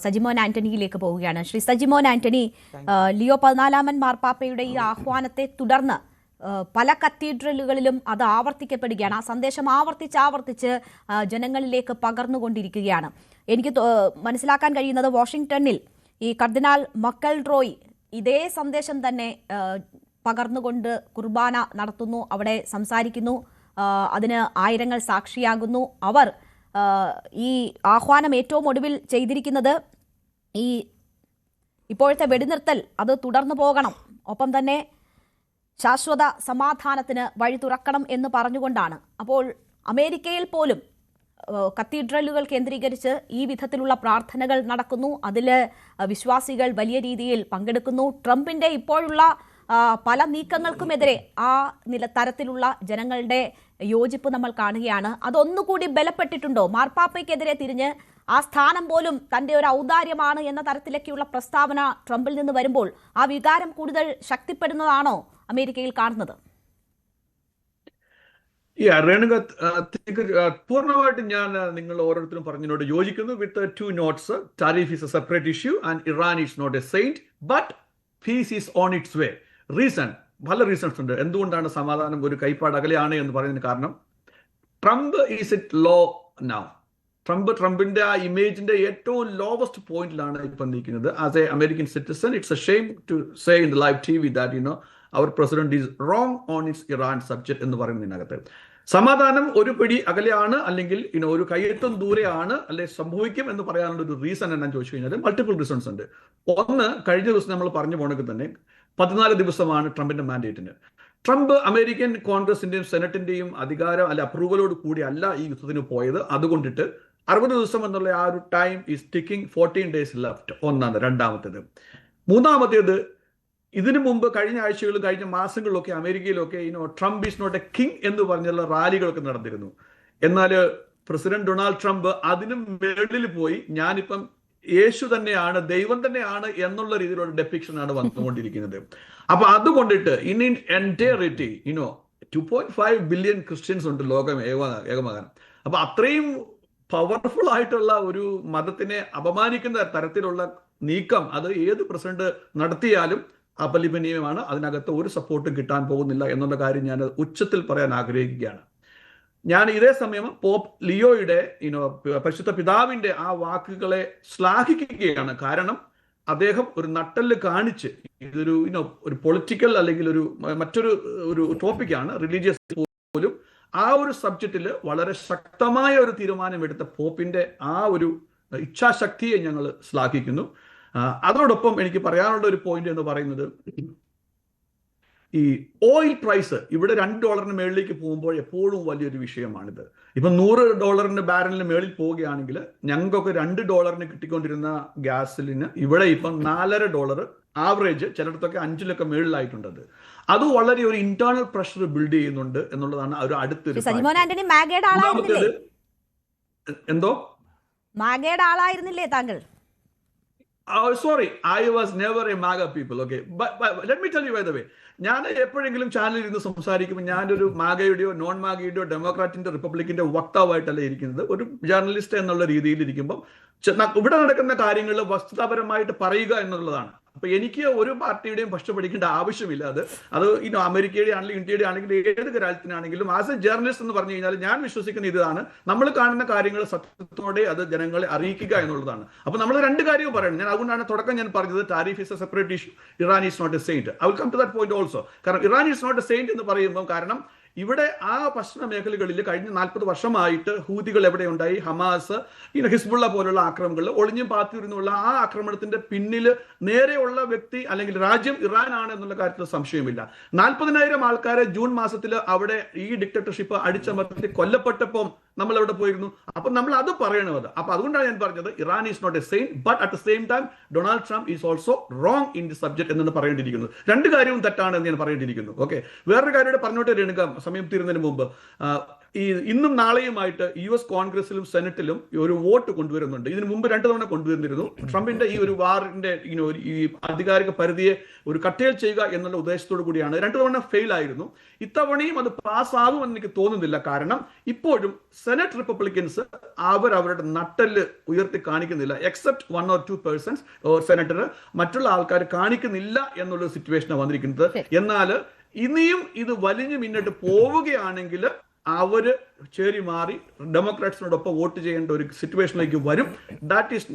സജിമോൻ ആന്റണിയിലേക്ക് പോവുകയാണ്. ശ്രീ സജിമോൻ ആന്റണി, ലിയോ 14 മാർപ്പാപ്പയുടെ ഈ ആഹ്വാനത്തെ തുടർന്ന് പല കത്തീഡ്രലുകളിലും അത് ആവർത്തിക്കപ്പെടുകയാണ്. ആ സന്ദേശം ആവർത്തിച്ച് ജനങ്ങളിലേക്ക് പകർന്നുകൊണ്ടിരിക്കുകയാണ്. എനിക്ക് മനസ്സിലാക്കാൻ കഴിയുന്നത് വാഷിംഗ്ടണിൽ ഈ കർദിനാൾ മക്കൽറോയ് ഇതേ സന്ദേശം തന്നെ പകർന്നുകൊണ്ട് കുർബാന നടത്തുന്നു, അവിടെ സംസാരിക്കുന്നു, അതിന് ആയിരങ്ങൾ സാക്ഷിയാകുന്നു. അവർ ഈ ആഹ്വാനം ഏറ്റവും ഒടുവിൽ ചെയ്തിരിക്കുന്നത് ഈ ഇപ്പോഴത്തെ വെടിനിർത്തൽ അത് തുടർന്നു പോകണം, ഒപ്പം തന്നെ ശാശ്വത സമാധാനത്തിന് വഴി തുറക്കണം എന്ന് പറഞ്ഞുകൊണ്ടാണ്. അപ്പോൾ അമേരിക്കയിൽ പോലും കത്തീഡ്രലുകൾ കേന്ദ്രീകരിച്ച് ഈ വിധത്തിലുള്ള പ്രാർത്ഥനകൾ നടക്കുന്നു, അതിൽ വിശ്വാസികൾ വലിയ രീതിയിൽ പങ്കെടുക്കുന്നു. ട്രംപിന്റെ ഇപ്പോഴുള്ള പല നീക്കങ്ങൾക്കുമെതിരെ ആ തരത്തിലുള്ള ജനങ്ങളുടെ യോജിപ്പ് നമ്മൾ കാണുകയാണ്. അതൊന്നുകൂടി ബലപ്പെട്ടിട്ടുണ്ടോ? മാർപ്പാപ്പയ്ക്കെതിരെ തിരിഞ്ഞ് ആ സ്ഥാനം പോലും തന്റെ ഒരു ഔദാര്യമാണ് എന്ന തരത്തിലേക്കുള്ള പ്രസ്താവന ട്രംപിൽ നിന്ന് വരുമ്പോൾ ആ വികാരം കൂടുതൽ ശക്തിപ്പെടുന്നതാണോ അമേരിക്കയിൽ കാണുന്നത്? പൂർണ്ണമായിട്ടും ഞാൻ നിങ്ങൾ ഓരോരുത്തരും പറഞ്ഞതിനോട് യോജിക്കുന്നു. With 2 notes. Tariff is a separate issue and Iran is not a saint, but peace is on its way. Reason, പല റീസൺസ് ഉണ്ട് എന്തുകൊണ്ടാണ് സമാധാനം ഒരു കൈപ്പാട് അകലെയാണ് എന്ന് പറയുന്നതിന് കാരണം. Trump is it low now. ട്രംപിന്റെ ആ ഇമേജിന്റെ ഏറ്റവും ലോവസ്റ്റ് പോയിന്റിലാണ് ഇപ്പം നിൽക്കുന്നത്. As a American citizen, it's a shame to say in the live TV that our president is wrong on its Iran subject എന്ന് പറയുന്നതിനകത്ത്. സമാധാനം ഒരു പിടി അകലെയാണ്, അല്ലെങ്കിൽ ഒരു കയ്യെത്തും ദൂരെയാണ്, അല്ലെ സംഭവിക്കും എന്ന് പറയാനുള്ള ഒരു റീസൺ എന്നാന്ന് ചോദിച്ചു കഴിഞ്ഞാൽ മൾട്ടിപ്പിൾ റീസൺസ് ഉണ്ട്. ഒന്ന്, കഴിഞ്ഞ ദിവസം നമ്മൾ പറഞ്ഞു പോണെങ്കിൽ തന്നെ 14 ദിവസമാണ് ട്രംപിന്റെ മാൻഡേറ്റിന്. ട്രംപ് അമേരിക്കൻ കോൺഗ്രസിന്റെയും സെനറ്റിന്റെയും അധികാരം അപ്രൂവലോട് കൂടി അല്ല ഈ യുദ്ധത്തിന് പോയത്. അതുകൊണ്ടിട്ട് 60 ദിവസം എന്നുള്ള ആ ഒരു time is ticking. 14 days left. ഒന്നാണ്. രണ്ടാമത്തേത്. മൂന്നാമത്തേത്, ഇതിനു മുമ്പ് കഴിഞ്ഞ ആഴ്ചകളിലും കഴിഞ്ഞ മാസങ്ങളിലൊക്കെ അമേരിക്കയിലൊക്കെ Trump is not a king എന്ന് പറഞ്ഞുള്ള റാലികളൊക്കെ നടന്നിരുന്നു. എന്നാൽ പ്രസിഡന്റ് ഡൊണാൾഡ് ട്രംപ് അതിനും മേളിൽ പോയി ഞാനിപ്പം യേശു തന്നെയാണ്, ദൈവം തന്നെയാണ് എന്നുള്ള രീതിയിലുള്ള ഡെപ്പിക്ഷൻ ആണ് വന്നുകൊണ്ടിരിക്കുന്നത്. അപ്പൊ അതുകൊണ്ടിട്ട് ഇൻ എൻറ്റയറിറ്റി 2.5 ബില്യൺ ക്രിസ്ത്യൻസ് ഉണ്ട് ലോകം ഏകമാകാൻ. അപ്പൊ അത്രയും പവർഫുൾ ആയിട്ടുള്ള ഒരു മതത്തിനെ അപമാനിക്കുന്ന തരത്തിലുള്ള നീക്കം അത് ഏത് പ്രസിഡന്റ് നടത്തിയാലും അപലപനീയമാണ്. അതിനകത്ത് ഒരു സപ്പോർട്ടും കിട്ടാൻ പോകുന്നില്ല എന്നുള്ള കാര്യം ഞാൻ ഉച്ചത്തിൽ പറയാൻ ആഗ്രഹിക്കുകയാണ്. ഞാൻ ഇതേ സമയം പോപ്പ് ലിയോയുടെ പരിശുദ്ധ പിതാവിന്റെ ആ വാക്കുകളെ ശ്ലാഘിക്കുകയാണ്. കാരണം അദ്ദേഹം ഒരു നട്ടെല്ല് കാണിച്ച് ഇതൊരു ഒരു പൊളിറ്റിക്കൽ അല്ലെങ്കിൽ മറ്റൊരു ടോപ്പിക്കാണ്, റിലീജിയസ് പോലും ആ ഒരു സബ്ജക്റ്റിൽ വളരെ ശക്തമായ ഒരു തീരുമാനമെടുത്ത പോപ്പിന്റെ ആ ഒരു ഇച്ഛാശക്തിയെ ഞങ്ങൾ ശ്ലാഘിക്കുന്നു. അതോടൊപ്പം എനിക്ക് പറയാനുള്ള ഒരു പോയിന്റ് എന്ന് പറയുന്നത്, ഈ ഓയിൽ പ്രൈസ് ഇവിടെ $2 മേളിലേക്ക് പോകുമ്പോൾ എപ്പോഴും വലിയൊരു വിഷയമാണിത്. ഇപ്പം $100 ബാരലിന് മേളിൽ പോവുകയാണെങ്കിൽ ഞങ്ങൾക്കൊക്കെ $2 കിട്ടിക്കൊണ്ടിരുന്ന ഗ്യാസിലിന് ഇവിടെ ഇപ്പം $4.5 ആവറേജ്, ചിലയിടത്തൊക്കെ 5 മേളിലായിട്ടുണ്ട്. അത് വളരെ ഒരു ഇന്റേണൽ പ്രഷർ ബിൽഡ് ചെയ്യുന്നുണ്ട് എന്നുള്ളതാണ് ഒരു അടുത്തൊരു. എന്തോ മാഗയുടെ ആളായിരുന്നില്ലേ താങ്കൾ? Sorry, I was never a MAGA people, okay? But let me tell you, by the way, ഞാൻ എപ്പോഴെങ്കിലും ചാനലിൽ ഇരുന്ന് സംസാരിക്കുമ്പോൾ ഞാനൊരു മാഗയുടെയോ നോൺ മാഗയുടെയോ ഡെമോക്രാറ്റിന്റെ റിപ്പബ്ലിക്കിന്റെ വക്താവായിട്ടല്ല ഇരിക്കുന്നത്. ഒരു ജേർണലിസ്റ്റ് എന്നുള്ള രീതിയിൽ ഇരിക്കുമ്പോൾ ഇവിടെ നടക്കുന്ന കാര്യങ്ങൾ വസ്തുതാപരമായിട്ട് പറയുക എന്നുള്ളതാണ്. അപ്പൊ എനിക്ക് ഒരു പാർട്ടിയുടെയും പക്ഷം പഠിക്കേണ്ട ആവശ്യമില്ല. അത് അമേരിക്കയുടെ ആണെങ്കിലും ഇന്ത്യയുടെ ആണെങ്കിലും ഏത് രാജ്യത്തിനാണെങ്കിലും ആസ് എ ജേർണലിസ്റ്റ് എന്ന് പറഞ്ഞു കഴിഞ്ഞാൽ ഞാൻ വിശ്വസിക്കുന്ന ഇതാണ്, നമ്മൾ കാണുന്ന കാര്യങ്ങൾ സത്യത്തോടെ അത് ജനങ്ങളെ അറിയിക്കുക എന്നുള്ളതാണ്. അപ്പൊ നമ്മൾ 2 കാര്യവും പറയണം. ഞാൻ അതുകൊണ്ടാണ് തുടക്കം ഞാൻ പറഞ്ഞത് tariff is a separate issue, Iran is not a saint. I will come to that point also. കാരണം Iran is not a saint എന്ന് പറയുമ്പോൾ കാരണം ഇവിടെ ആ പശ്ചിമ മേഖലകളിൽ കഴിഞ്ഞ 40 വർഷമായിട്ട് ഹൂതികൾ എവിടെ ഉണ്ടായി, ഹമാസ്, ഹിസ്ബുള്ള പോലുള്ള ആക്രമണങ്ങളിൽ ഒളിഞ്ഞും പാത്തിരുന്നുള്ള ആ ആക്രമണത്തിന്റെ പിന്നിൽ നേരെയുള്ള വ്യക്തി അല്ലെങ്കിൽ രാജ്യം ഇറാൻ ആണ് എന്നുള്ള കാര്യത്തിൽ സംശയമില്ല. 40,000 ആൾക്കാരെ ജൂൺ മാസത്തിൽ അവിടെ ഈ ഡിക്റ്റേറ്റർഷിപ്പ് അടിച്ചമർത്തി കൊല്ലപ്പെട്ടപ്പോൾ നമ്മൾ എവിടെ പോയിരുന്നു? അപ്പൊ നമ്മൾ അത് പറയണത്. അപ്പൊ അതുകൊണ്ടാണ് ഞാൻ പറഞ്ഞത് Iran is not a saint, but at the same time Donald Trump is also wrong in the subject എന്നാണ് പറയേണ്ടിയിരിക്കുന്നത്. 2 കാര്യവും തെറ്റാണ് എന്ന് ഞാൻ പറയേണ്ടിയിരിക്കുന്നു. ഓക്കെ, വേറൊരു കാര്യം പറഞ്ഞോട്ടെ രേണുക, സമയം തീരുന്നതിന് മുമ്പ്. ഇന്നും നാളെയുമായിട്ട് US കോൺഗ്രസിലും സെനറ്റിലും ഒരു വോട്ട് കൊണ്ടുവരുന്നുണ്ട്. ഇതിനു മുമ്പ് 2 തവണ കൊണ്ടുവന്നിരുന്നു. ട്രംപിന്റെ ഈ ഒരു വാറിന്റെ ഈ അധികാരിക പരിധിയെ ഒരു കട്ടേൽ ചെയ്യുക എന്നുള്ള ഉദ്ദേശത്തോടു കൂടിയാണ്. 2 തവണ ഫെയിൽ ആയിരുന്നു. ഇത്തവണയും അത് പാസ്സാകുമെന്ന് എനിക്ക് തോന്നുന്നില്ല. കാരണം ഇപ്പോഴും സെനറ്റ് റിപ്പബ്ലിക്കൻസ് അവരുടെ നട്ടല് ഉയർത്തി കാണിക്കുന്നില്ല. എക്സെപ്റ്റ് 1 or 2 persons സെനറ്റർ, മറ്റുള്ള ആൾക്കാർ കാണിക്കുന്നില്ല എന്നുള്ള സിറ്റുവേഷനാണ് വന്നിരിക്കുന്നത്. എന്നാൽ ഇനിയും ഇത് വലിഞ്ഞു മുന്നിട്ട് പോവുകയാണെങ്കിൽ അവര് ചേരി മാറി ഡെമോക്രാറ്റ്സിനോടൊപ്പം വോട്ട് ചെയ്യേണ്ട ഒരു സിറ്റുവേഷനിലേക്ക് വരും. ദാറ്റ് ഈസ്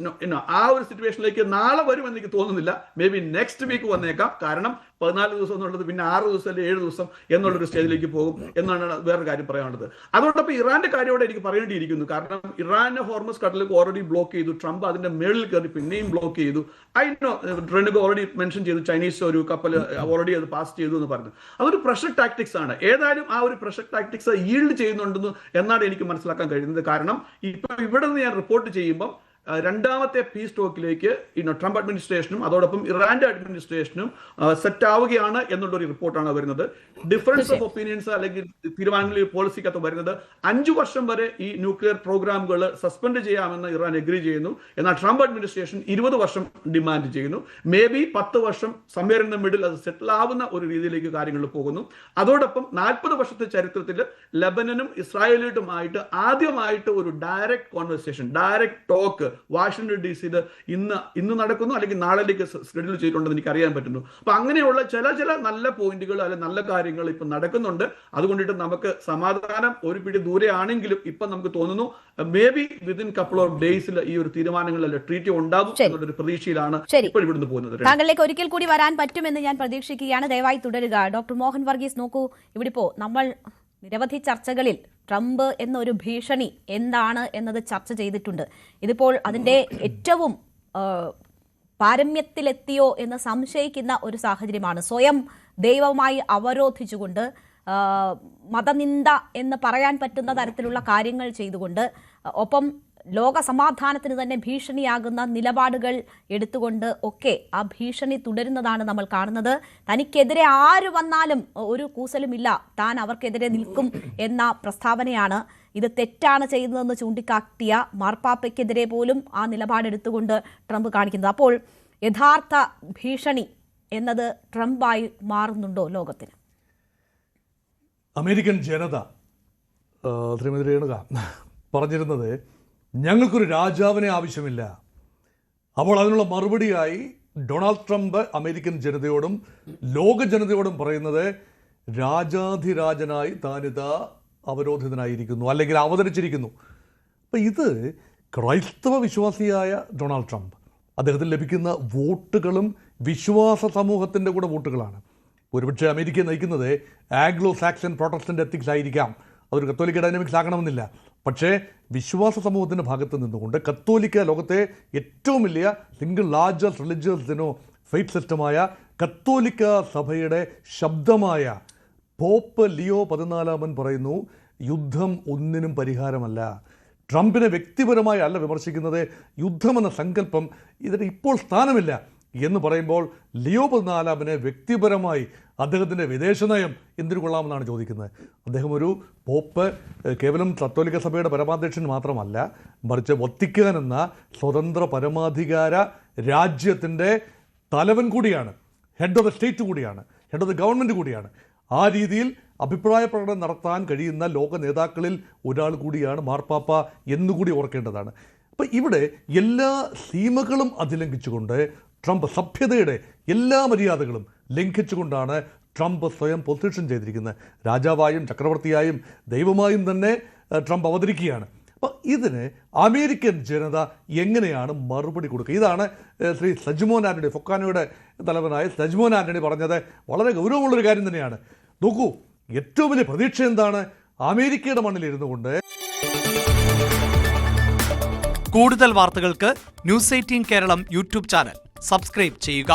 ആ ഒരു സിറ്റുവേഷനിലേക്ക് നാളെ വരുമെന്ന് എനിക്ക് തോന്നുന്നില്ല. മേ ബി നെക്സ്റ്റ് വീക്ക് വന്നേക്കാം. കാരണം 14 ദിവസം എന്നുള്ളത് പിന്നെ 6 ദിവസം അല്ലെങ്കിൽ 7 ദിവസം എന്നുള്ളൊരു സ്റ്റേജിലേക്ക് പോകും എന്നാണ് വേറൊരു കാര്യം പറയാനുള്ളത്. അതോടൊപ്പം ഇറാന്റെ കാര്യത്തോടെ എനിക്ക് പറയേണ്ടിയിരിക്കുന്നു. കാരണം ഇറാനെ ഹോർമസ് കടലിലേക്ക് ഓൾറെഡി ബ്ലോക്ക് ചെയ്തു. ട്രംപ് അതിന്റെ മേളിൽ കയറി പിന്നെയും ബ്ലോക്ക് ചെയ്തു. ഐ നോ റെനുഗോ ഓൾറെഡി മെൻഷൻ ചെയ്തു, ചൈനീസ് ഒരു കപ്പൽ ഓൾറെഡി അത് പാസ് ചെയ്തു എന്ന് പറഞ്ഞു. അതൊരു പ്രഷർ ടാക്ടിക്സ് ആണ്. ഏതായാലും ആ ഒരു പ്രഷർ ടാക്ടിക്സ് ഈൽഡ് ചെയ്യുന്നുണ്ടെന്ന് എന്നാണ് എനിക്ക് മനസ്സിലാക്കാൻ കഴിയുന്നത്. കാരണം ഇപ്പൊ ഇവിടെ നിന്ന് ഞാൻ റിപ്പോർട്ട് ചെയ്യുമ്പോൾ രണ്ടാമത്തെ പീസ് ടോക്കിലേക്ക് ട്രംപ് അഡ്മിനിസ്ട്രേഷനും അതോടൊപ്പം ഇറാന്റെ അഡ്മിനിസ്ട്രേഷനും സെറ്റ് ആവുകയാണ് എന്നുള്ളൊരു റിപ്പോർട്ടാണ് വരുന്നത്. ഡിഫറൻസ് ഓഫ് ഒപ്പീനിയൻസ് അല്ലെങ്കിൽ തീരുമാനങ്ങളിൽ പോളിസിക്കകത്ത് വരുന്നത് 5 വർഷം വരെ ഈ ന്യൂക്ലിയർ പ്രോഗ്രാമുകൾ സസ്പെൻഡ് ചെയ്യാമെന്ന് ഇറാൻ എഗ്രി ചെയ്യുന്നു. എന്നാൽ ട്രംപ് അഡ്മിനിസ്ട്രേഷൻ 20 വർഷം ഡിമാൻഡ് ചെയ്യുന്നു. മേ ബി 10 വർഷം സംവേർ ഇൻ ദ മിഡിൽ അത് സെറ്റിൽ ആവുന്ന ഒരു രീതിയിലേക്ക് കാര്യങ്ങൾ പോകുന്നു. അതോടൊപ്പം 40 വർഷത്തെ ചരിത്രത്തിൽ ലബനനും ഇസ്രായേലുമായിട്ട് ആദ്യമായിട്ട് ഒരു direct conversation, direct talk Washington DC-യിൽ ഇന്ന് നടക്കുന്നു, അല്ലെങ്കിൽ നാളേക്ക് ഷെഡ്യൂൾ ചെയ്തിട്ടുണ്ടെന്ന് എനിക്ക് അറിയാൻ പറ്റുന്നു. അപ്പൊ അങ്ങനെയുള്ള ചില നല്ല പോയിന്റുകൾ അല്ലെങ്കിൽ നല്ല കാര്യങ്ങൾ ഇപ്പൊ നടക്കുന്നുണ്ട്. അതുകൊണ്ടിട്ട് നമുക്ക് സമാധാനം ഒരു പിടി ദൂരെ ആണെങ്കിലും ഇപ്പൊ നമുക്ക് തോന്നുന്നു maybe within couple of ഡേയ്സിൽ ഈ ഒരു തീരുമാനങ്ങളിൽ ട്രീറ്റ് ഉണ്ടാകും എന്നുള്ളൊരു പ്രതീക്ഷയിലാണ് ഇപ്പോൾ ഇവിടുന്ന് പോകുന്നത്. താങ്കളിലേക്ക് ഒരിക്കൽ കൂടി വരാൻ പറ്റുമെന്ന് ഞാൻ പ്രതീക്ഷിക്കുകയാണ്. ദയവായി തുടരുക. ഡോക്ടർ മോഹൻ വർഗീസ്, നോക്കൂ, ഇവിടെ ഇപ്പോ നമ്മൾ നിരവധി ചർച്ചകളിൽ ട്രംപ് എന്നൊരു ഭീഷണി എന്താണ് എന്നത് ചർച്ച ചെയ്തിട്ടുണ്ട്. ഇതിപ്പോൾ അതിൻ്റെ ഏറ്റവും പാരമ്യത്തിലെത്തിയോ എന്ന് സംശയിക്കുന്ന ഒരു സാഹചര്യമാണ്. സ്വയം ദൈവമായി അവരോധിച്ചുകൊണ്ട് മതനിന്ദ എന്ന് പറയാൻ പറ്റുന്ന തരത്തിലുള്ള കാര്യങ്ങൾ ചെയ്തുകൊണ്ട്, ഒപ്പം ലോക സമാധാനത്തിന് തന്നെ ഭീഷണിയാകുന്ന നിലപാടുകൾ എടുത്തുകൊണ്ട് ഒക്കെ ആ ഭീഷണി തുടരുന്നതാണ് നമ്മൾ കാണുന്നത്. തനിക്കെതിരെ ആര് വന്നാലും ഒരു കൂസലുമില്ല, താൻ അവർക്കെതിരെ നിൽക്കും എന്ന പ്രസ്താവനയാണ്. ഇത് തെറ്റാണ് ചെയ്യുന്നതെന്ന് ചൂണ്ടിക്കാട്ടിയ മാർപ്പാപ്പയ്ക്കെതിരെ പോലും ആ നിലപാടെടുത്തുകൊണ്ട് ട്രംപ് കാണിക്കുന്നത്. അപ്പോൾ യഥാർത്ഥ ഭീഷണി എന്നത് ട്രംപായി മാറുന്നുണ്ടോ ലോകത്തിന്? അമേരിക്കൻ ജനത ശ്രീമതി രേണുക പറഞ്ഞിരുന്നത് ഞങ്ങൾക്കൊരു രാജാവിനെ ആവശ്യമില്ല. അപ്പോൾ അതിനുള്ള മറുപടിയായി ഡൊണാൾഡ് ട്രംപ് അമേരിക്കൻ ജനതയോടും ലോക ജനതയോടും പറയുന്നത് രാജാധിരാജനായി താനിതാ അവരോധിതനായിരിക്കുന്നു, അല്ലെങ്കിൽ അവതരിച്ചിരിക്കുന്നു. അപ്പം ഇത് ക്രൈസ്തവ വിശ്വാസിയായ ഡൊണാൾഡ് ട്രംപ്, അദ്ദേഹത്തിന് ലഭിക്കുന്ന വോട്ടുകളും വിശ്വാസ സമൂഹത്തിൻ്റെ കൂടെ വോട്ടുകളാണ്. ഒരുപക്ഷെ അമേരിക്കയെ നയിക്കുന്നത് ആംഗ്ലോ സാക്സൺ പ്രൊട്ടസ്റ്റന്റ് എത്തിക്സ് ആയിരിക്കാം. അതൊരു കത്തോലിക്ക ഡൈനാമിക്സ് ആകണമെന്നില്ല. പക്ഷേ വിശ്വാസ സമൂഹത്തിൻ്റെ ഭാഗത്ത് നിന്നുകൊണ്ട് കത്തോലിക്ക ലോകത്തെ ഏറ്റവും വലിയ സിംഗിൾ ലാർജസ്റ്റ് റിലിജിയസ് ഫെയ്ത്ത് സിസ്റ്റമായ കത്തോലിക്ക സഭയുടെ ശബ്ദമായ പോപ്പ് ലിയോ 14 പറയുന്നു, യുദ്ധം ഒന്നിനും പരിഹാരമല്ല. ട്രംപിനെ വ്യക്തിപരമായി അല്ല വിമർശിക്കുന്നത്, യുദ്ധമെന്ന സങ്കല്പം ഇതിന് ഇപ്പോൾ സ്ഥാനമില്ല എന്ന് പറയുമ്പോൾ ലിയോ 14 വ്യക്തിപരമായി അദ്ദേഹത്തിൻ്റെ വിദേശ നയം എന്തിനു കൊള്ളാമെന്നാണ് ചോദിക്കുന്നത്. അദ്ദേഹം ഒരു പോപ്പ് കേവലം കത്തോലിക്ക സഭയുടെ പരമാധ്യക്ഷൻ മാത്രമല്ല, മറിച്ച് വത്തിക്കാൻ എന്ന സ്വതന്ത്ര പരമാധികാര രാജ്യത്തിൻ്റെ തലവൻ കൂടിയാണ്, ഹെഡ് ഓഫ് ദ സ്റ്റേറ്റ് കൂടിയാണ്, ഹെഡ് ഓഫ് ദ ഗവൺമെൻറ് കൂടിയാണ്. ആ രീതിയിൽ അഭിപ്രായ പ്രകടനം നടത്താൻ കഴിയുന്ന ലോക നേതാക്കളിൽ ഒരാൾ കൂടിയാണ് മാർപ്പാപ്പ എന്നുകൂടി ഓർക്കേണ്ടതാണ്. അപ്പം ഇവിടെ എല്ലാ സീമകളും അതിലംഘിച്ചുകൊണ്ട് ട്രംപ് സഭ്യതയുടെ എല്ലാ മര്യാദകളും ലംഘിച്ചുകൊണ്ടാണ് ട്രംപ് സ്വയം പൊസിഷൻ ചെയ്തിരിക്കുന്നത്. രാജാവായും ചക്രവർത്തിയായും ദൈവമായും തന്നെ ട്രംപ് അവതരിക്കുകയാണ്. അപ്പോൾ ഇതിന് അമേരിക്കൻ ജനത എങ്ങനെയാണ് മറുപടി കൊടുക്കുക? ഇതാണ് ശ്രീ സജിമോൻ ആൻ്റണി, ഫൊക്കാനോയുടെ തലവനായ സജിമോൻ ആൻ്റണി പറഞ്ഞത്. വളരെ ഗൗരവമുള്ളൊരു കാര്യം തന്നെയാണ്. നോക്കൂ, ഏറ്റവും വലിയ പ്രതീക്ഷ എന്താണ്? അമേരിക്കയുടെ മണ്ണിലിരുന്നു കൊണ്ട് കൂടുതൽ വാർത്തകൾക്ക് news 18 Keralam YouTube channel subscribe ചെയ്യുക.